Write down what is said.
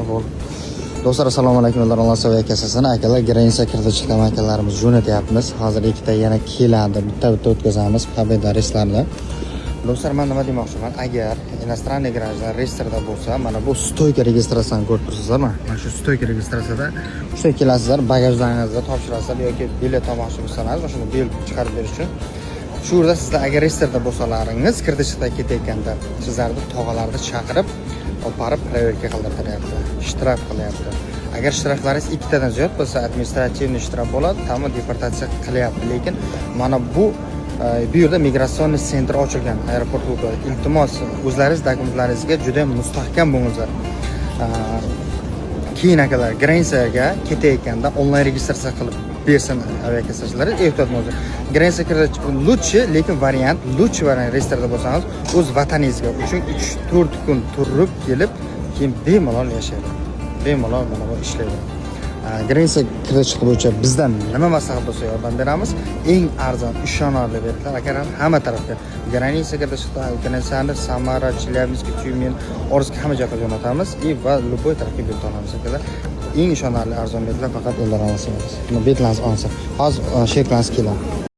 Bo'l. Do'stlar, assalomu alaykum. Alloh sevgi kasasini akalar, Grensa kirdi chiqqan akalarimiz jo'natyapmiz. Hozir ikkita yana keladi. Bitta o'tkazamiz Pobeda reyslarni. Do'stlar, men nima demoqchiman? Agar inostraniy grajlar reyestrda bo'lsa, mana bu stoyka registratsiyani ko'rib turibsizlar. Mana shu stoyka registratsiyada uchta kelasizlar, bagajlaringizni topshirasizlar yoki bilet olmoqchi bo'lsangiz, mana shuni bilet chiqarib berish uchun. Shu yerda sizlar agar reyestrda bo'lsalaringiz, kirdi chiqda ketayotganda sizlarni tog'alarni chaqirib, olib borib proverka qildiryapti, shtraf qilyapti. Agar shtraflaringiz ikkitadan ziyod bo'lsa, administrativ shtraf bo'ladi, tamom deportatsiya qilyapti. Lekin mana bu yerda migratsion sentr ochilgan aeroport klubida. Iltimos, o'zlaringiz dokumentlaringizga juda mustahkam bo'linglar. Keyin akalar Grensaga ketayotganda onlayn registratsiya qilib bersin aviakassachilar, ehtiyot bo'ling. Grensa kirdi lutchi, lekin variant lutchi variant reyestrda bo'lsangiz, o'z vataningizga uchun 3-4 kun turib kelib, keyin bemalol yashaydi. Bemalol mana bu ishlaydi. Grensa kirdi chiqib bo'yicha bizdan nima maslahat bo'lsa yordam beramiz. Eng arzon, ishonarli belgilar akalar hamma tarafga. Grensa kirdi chiqdi, Grensani Samara, Chelyabinsk, Tyumen, Orsk hamma joyga jo'natamiz va любой tarafga bilet olamiz akalar. Eng ishonarli arzon belgilar faqat ular olasiz. Buni betlarni olsa. Hozir sheriklaringiz keladi.